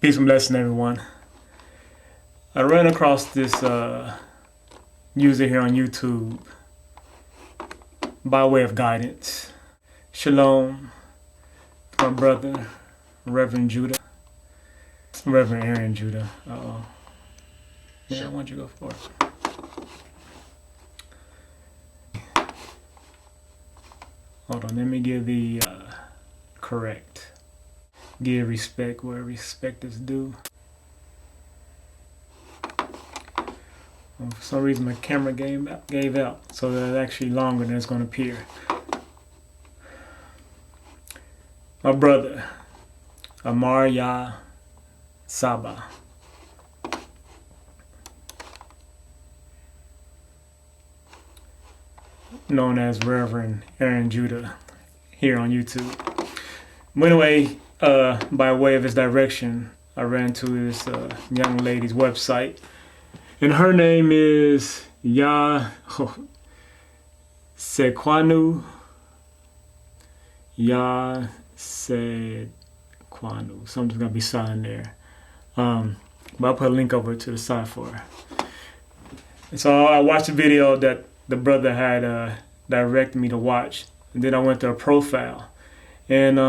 Peace and blessing, everyone. I ran across this user here on YouTube by way of guidance. Shalom, my brother, Reverend Aaron Judah. Yeah, why don't you go for it? Hold on, let me give the correct. Give respect where respect is due. For some reason my camera gave out, so that's actually longer than it's going to appear. My brother, Amar-Yah, Sabba. Known as Reverend Aaron Judah here on YouTube. But anyway, by way of his direction, I ran to this young lady's website, and her name is YahSedQanu. YahSedQanu. Something's gonna be silent there. But I'll put a link over to the side for her. And so I watched a video that the brother had directed me to watch, and then I went to her profile, and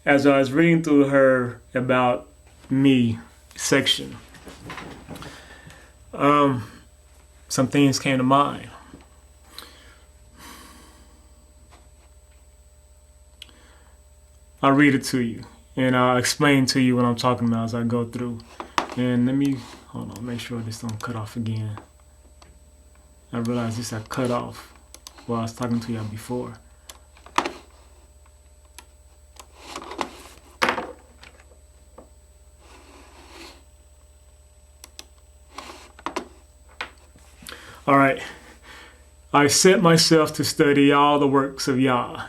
as I was reading through her about me section, some things came to mind. I'll read it to you, and I'll explain to you what I'm talking about as I go through. And let me hold on, make sure this don't cut off again. I realized this had cut off while I was talking to you before. All right. I set myself to study all the works of Yah,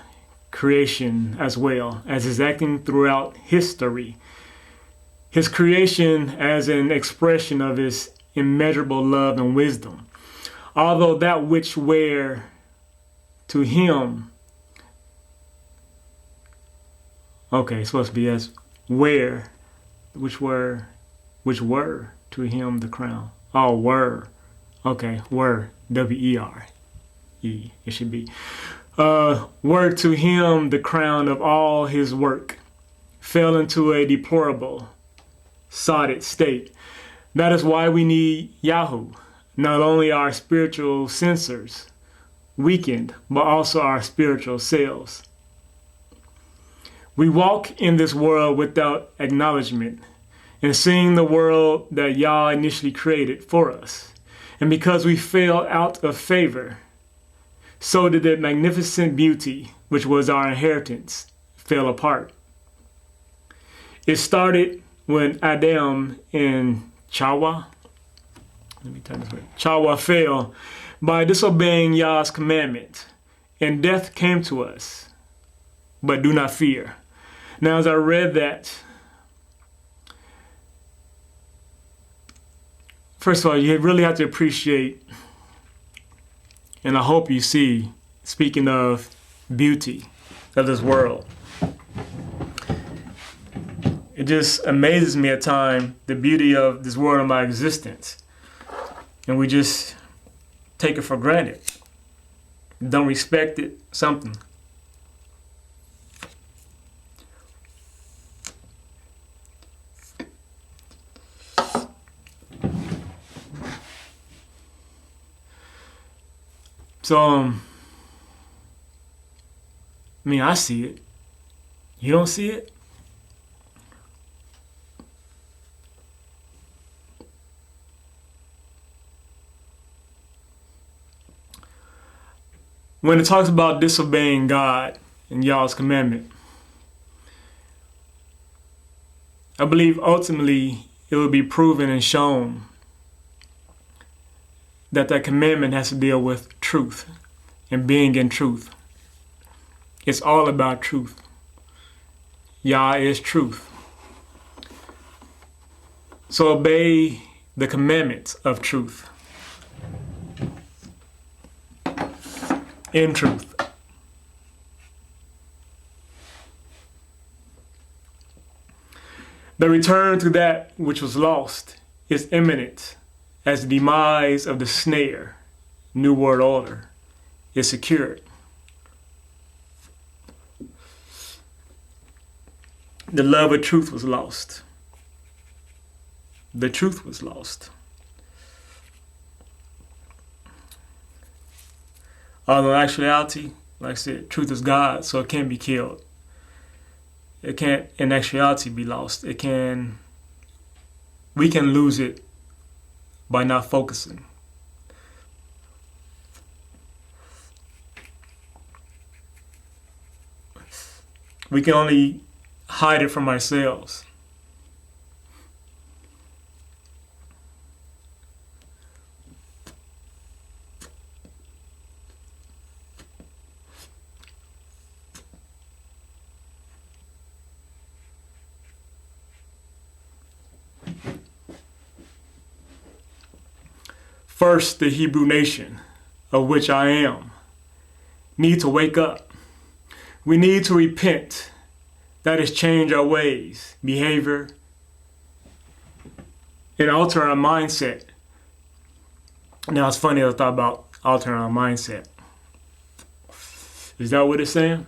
creation as well as his acting throughout history. His creation as an expression of his immeasurable love and wisdom. Although that which were to him, okay, it's supposed to be as where, which were to him the crown. Oh, were, okay, were, W-E-R-E, it should be. Were to him the crown of all his work, fell into a deplorable, sodden state. That is why we need Yahoo. Not only our spiritual sensors weakened, but also our spiritual selves. We walk in this world without acknowledgement and seeing the world that Yah initially created for us. And because we fell out of favor, so did the magnificent beauty, which was our inheritance, fell apart. It started when Adam and Chawa fell by disobeying Yah's commandment, and death came to us. But do not fear. Now, as I read that, first of all, you really have to appreciate, and I hope you see, speaking of beauty of this world, it just amazes me at times, the beauty of this world and my existence. And we just take it for granted. Don't respect it, something. So, I see it. You don't see it? When it talks about disobeying God and Yah's commandment, I believe ultimately it will be proven and shown that that commandment has to deal with truth and being in truth. It's all about truth. Yah is truth. So obey the commandments of truth. In truth. The return to that which was lost is imminent as the demise of the snare, New World Order, is secured. The love of truth was lost. The truth was lost. Although in actuality, like I said, truth is God, so it can't be killed. It can't in actuality be lost. We can lose it by not focusing. We can only hide it from ourselves. First, the Hebrew nation, of which I am, need to wake up. We need to repent. That is, change our ways, behavior, and alter our mindset. Now, it's funny, I thought about altering our mindset. Is that what it's saying?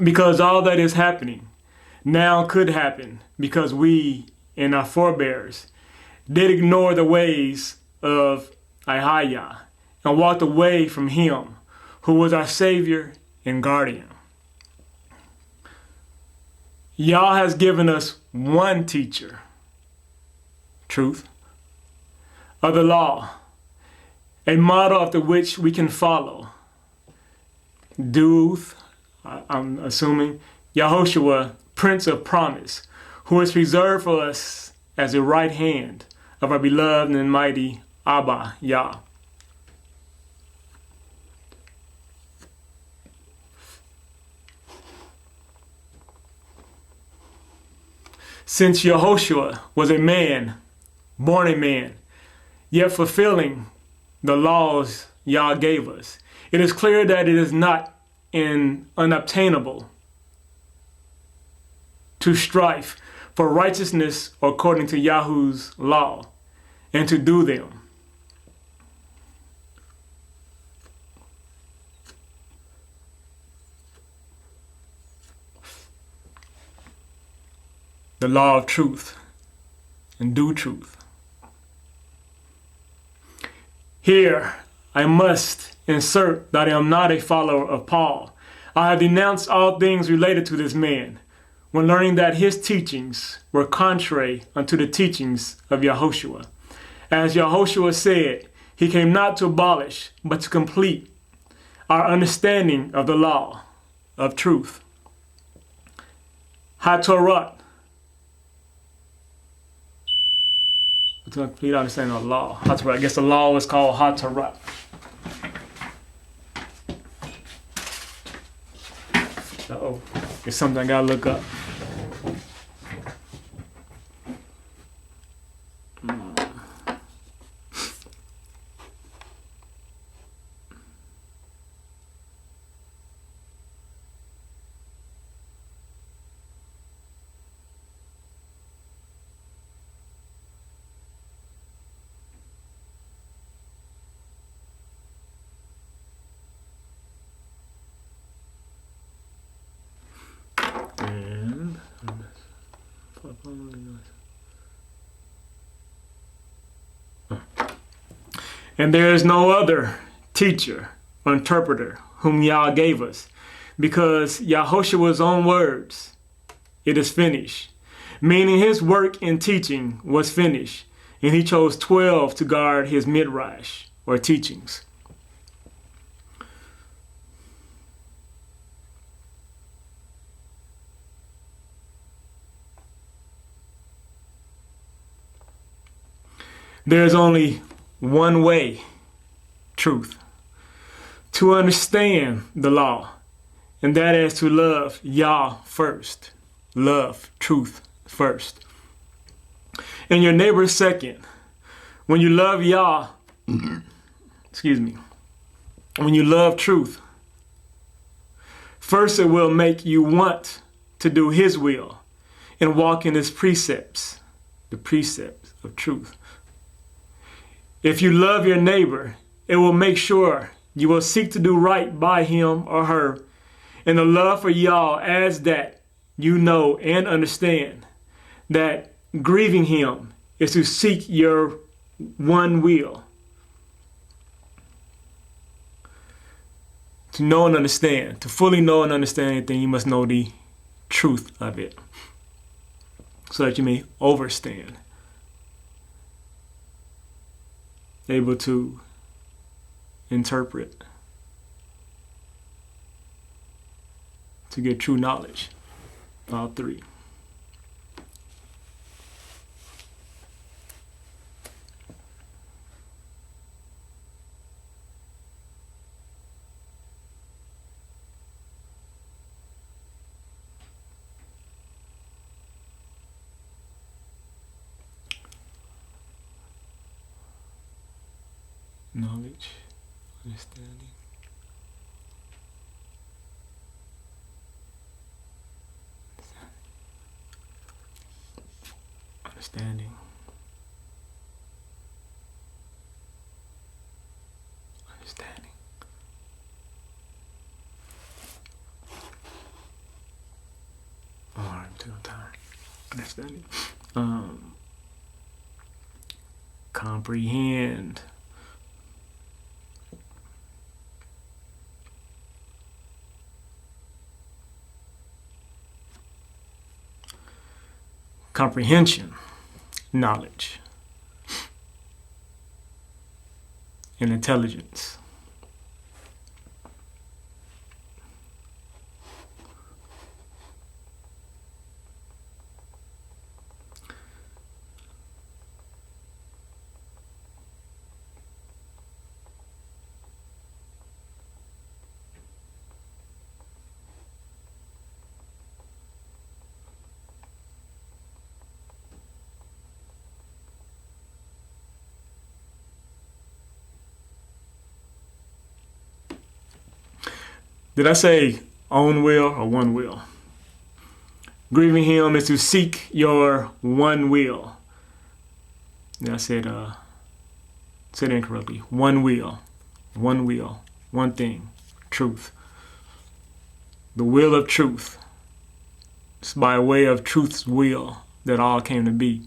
Because all that is happening now could happen because we and our forebears did ignore the ways of Amar-Yah and walked away from him who was our Savior and guardian. Yah has given us one teacher, truth, of the law, a model after which we can follow. Du-uth, I'm assuming, Yahushua, Prince of Promise, who is reserved for us as the right hand of our beloved and mighty Amar-Yah. Since Yahushua was a man, born a man, yet fulfilling the laws Yah gave us, it is clear that it is not unobtainable to strive for righteousness according to Yahu's law and to do them. The law of truth and do truth. Here, I must insert that I am not a follower of Paul. I have denounced all things related to this man when learning that his teachings were contrary unto the teachings of Yahushua. As Yahushua said, he came not to abolish, but to complete our understanding of the law of truth. HaTorah, to complete understanding of the law. HaTorah. I guess the law is called HaTorah. Uh-oh. It's something I gotta look up. And there is no other teacher or interpreter whom Yah gave us, because Yahushua's own words, it is finished, meaning his work in teaching was finished, and he chose 12 to guard his midrash, or teachings. There's only one way, truth, to understand the law, and that is to love Yah first, love truth first, and your neighbor second. When you love Yah, when you love truth, first it will make you want to do his will, and walk in his precepts, the precepts of truth. If you love your neighbor, it will make sure you will seek to do right by him or her. And the love for y'all adds that you know and understand that grieving him is to seek your one will. To know and understand, to fully know and understand anything, you must know the truth of it, so that you may overstand, able to interpret, to get true knowledge. All three. Knowledge, understanding. Understanding. Understanding. All right, till time. Understanding. Comprehend. Comprehension, knowledge, and intelligence. Did I say own will or one will? Grieving him is to seek your one will. Yeah, I said incorrectly. One will, one thing, truth. The will of truth. It's by way of truth's will that all came to be.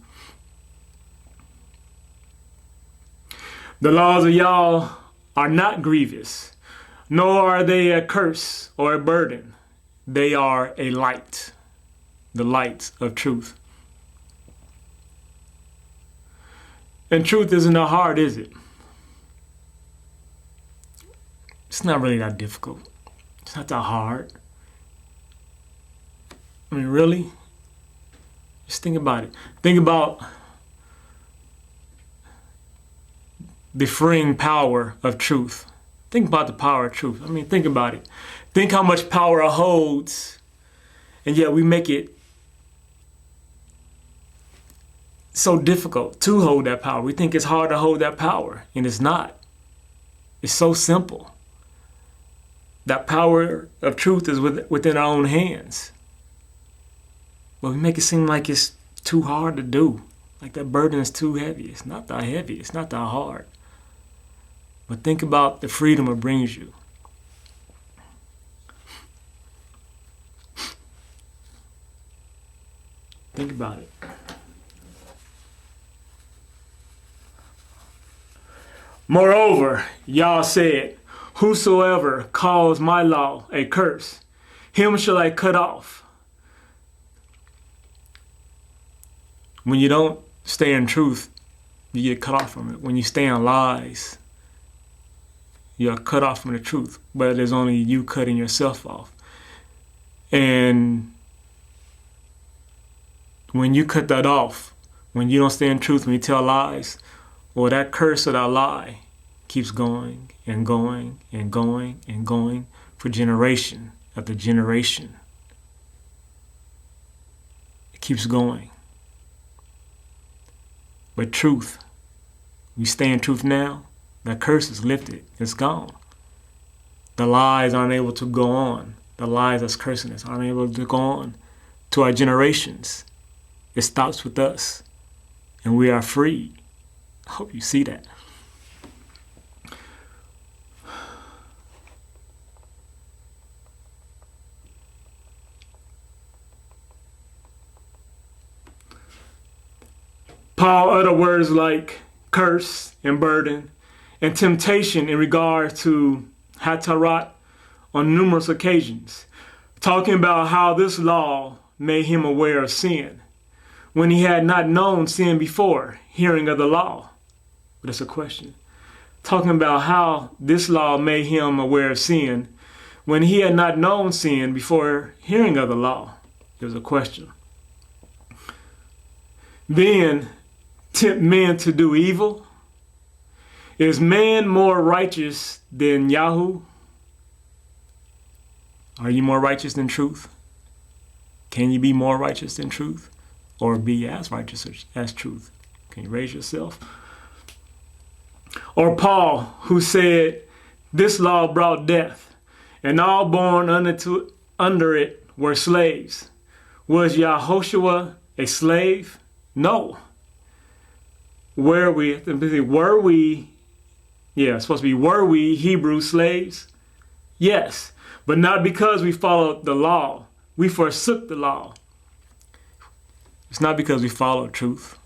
The laws of Yah are not grievous, nor are they a curse or a burden. They are a light, the light of truth. And truth isn't that hard, is it? It's not really that difficult. It's not that hard. I mean, really? Just think about it. Think about the freeing power of truth. Think about the power of truth. I mean, think about it. Think how much power it holds, and yet we make it so difficult to hold that power. We think it's hard to hold that power, and it's not. It's so simple. That power of truth is within our own hands. But we make it seem like it's too hard to do, like that burden is too heavy. It's not that heavy. It's not that hard. But think about the freedom it brings you. Think about it. Moreover, Yah said, whosoever calls my law a curse, him shall I cut off. When you don't stay in truth, you get cut off from it. When you stay in lies, you're cut off from the truth, but there's only you cutting yourself off. And when you cut that off, when you don't stay in truth, when you tell lies, well, that curse of that lie keeps going and going and going and going for generation after generation. It keeps going. But truth, we stay in truth now, that curse is lifted. It's gone. The lies aren't able to go on. The lies that's cursing us aren't able to go on to our generations. It stops with us, and we are free. I hope you see that. Paul uttered words like curse and burden and temptation in regard to Hatarat on numerous occasions, talking about how this law made him aware of sin when he had not known sin before hearing of the law. But that's a question. Talking about how this law made him aware of sin when he had not known sin before hearing of the law. It was a question. Then, tempt men to do evil? Is man more righteous than Yahoo? Are you more righteous than truth? Can you be more righteous than truth? Or be as righteous as truth? Can you raise yourself? Or Paul, who said, this law brought death, and all born under it were slaves. Was Yahushua a slave? No. Were we Hebrew slaves? Yes, but not because we followed the law. We forsook the law. It's not because we followed truth,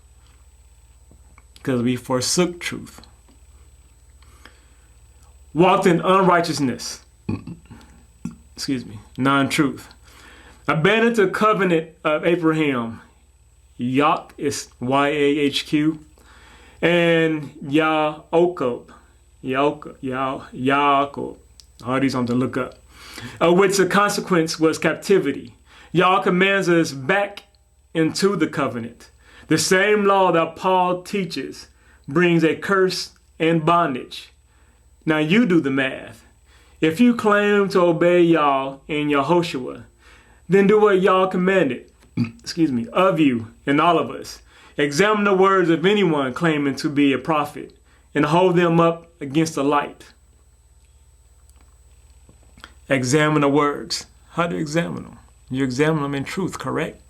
because we forsook truth. Walked in unrighteousness, non-truth. Abandoned the covenant of Abraham. Yah is Y-A-H-Q. And Yaakov. All these something to look up. Of which the consequence was captivity. Yah commands us back into the covenant. The same law that Paul teaches brings a curse and bondage. Now you do the math. If you claim to obey Yah and Yahushua, then do what Yah commanded, of you and all of us. Examine the words of anyone claiming to be a prophet and hold them up against the light. Examine the words. How do you examine them? You examine them in truth, correct?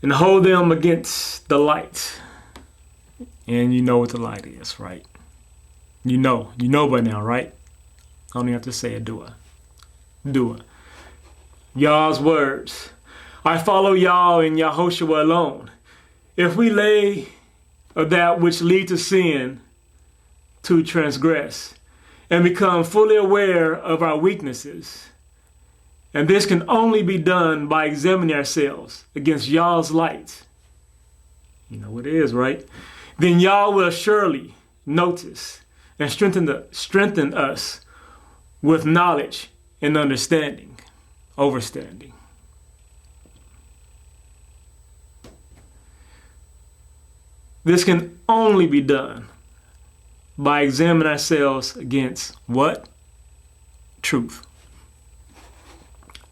And hold them against the light. And you know what the light is, right? You know by now, right? I don't even have to say it, do I? Yah's words. I follow Yah and Yahushua alone. If we lay of that which lead to sin, to transgress, and become fully aware of our weaknesses, and this can only be done by examining ourselves against Yah's light. You know what it is, right? Then Yah will surely notice and strengthen us with knowledge and overstanding. This can only be done by examining ourselves against what? Truth.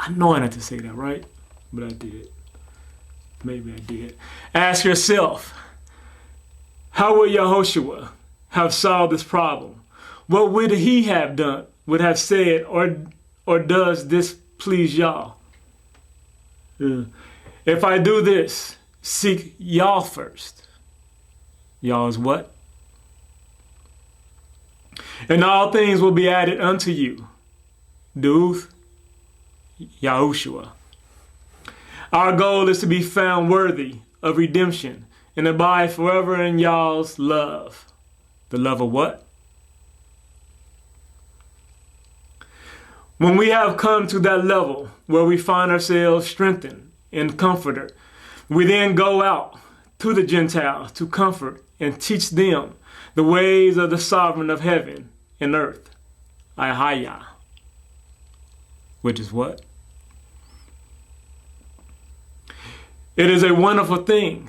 I know I had to say that, right? But I did. Maybe I did. Ask yourself, how would Yahushua have solved this problem? What would he have done, would have said, or does this please Yah? If I do this, seek Yah first. Yah is what? And all things will be added unto you. Du-uth, Yahushua. Our goal is to be found worthy of redemption and abide forever in Yah's love. The love of what? When we have come to that level where we find ourselves strengthened and comforted, we then go out to the Gentiles to comfort and teach them the ways of the sovereign of heaven and earth, Amar-Yah, which is what? It is a wonderful thing,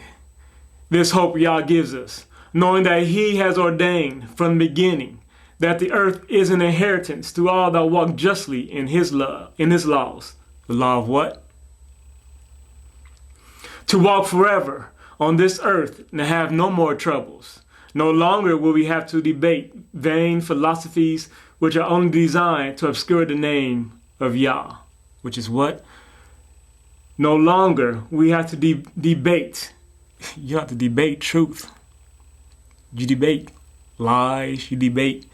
this hope Yah gives us, knowing that he has ordained from the beginning that the earth is an inheritance to all that walk justly in his love, in his laws. The law of what? To walk forever on this earth and have no more troubles. No longer will we have to debate vain philosophies which are only designed to obscure the name of Yah, which is what? No longer we have to debate. You have to debate truth. You debate lies. You debate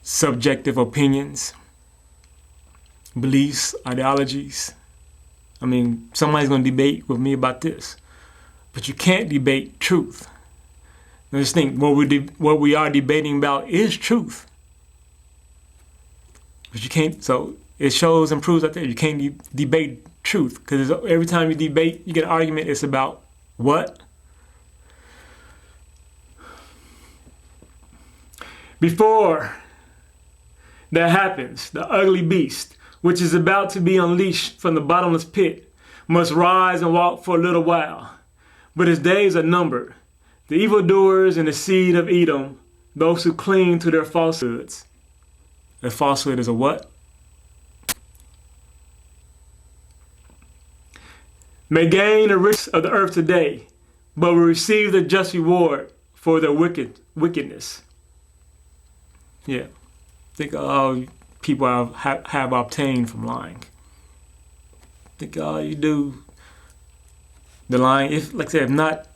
subjective opinions, beliefs, ideologies. I mean, somebody's going to debate with me about this, but you can't debate truth. Now just think, what we are debating about is truth. But you can't, so it shows and proves out there, you can't debate truth, because every time you debate, you get an argument, it's about what? Before that happens, the ugly beast, which is about to be unleashed from the bottomless pit, must rise and walk for a little while. But his days are numbered. The evildoers and the seed of Edom, those who cling to their falsehoods. A falsehood is a what? May gain the riches of the earth today, but will receive the just reward for their wickedness. Yeah. Think of all people have obtained from lying. Think all you do, the lying, if, like I said, if not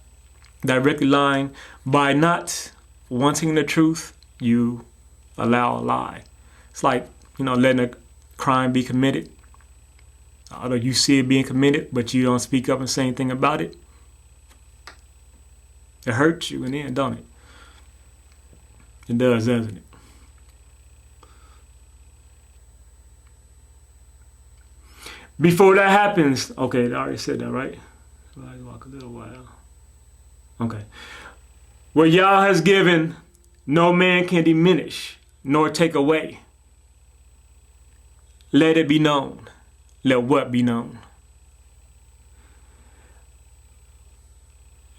directly lying, by not wanting the truth, you allow a lie. It's like, letting a crime be committed. Although you see it being committed, but you don't speak up and say anything about it. It hurts you in the end, don't it? It does, doesn't it? Before that happens, okay, I already said that, right? I walk a little while. Okay. What Yah has given, no man can diminish nor take away. Let it be known. Let what be known?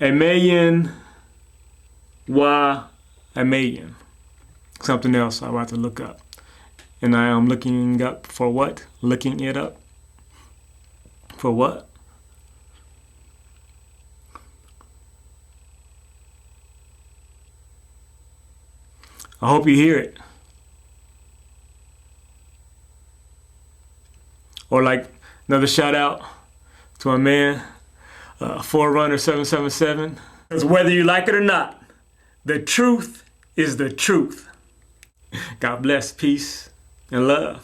A million, a million. Something else I have to look up. And I am looking up for what? Looking it up. For what? I hope you hear it. Or like another shout out to my man, Forerunner 777. Because whether you like it or not, the truth is the truth. God bless, peace, and love.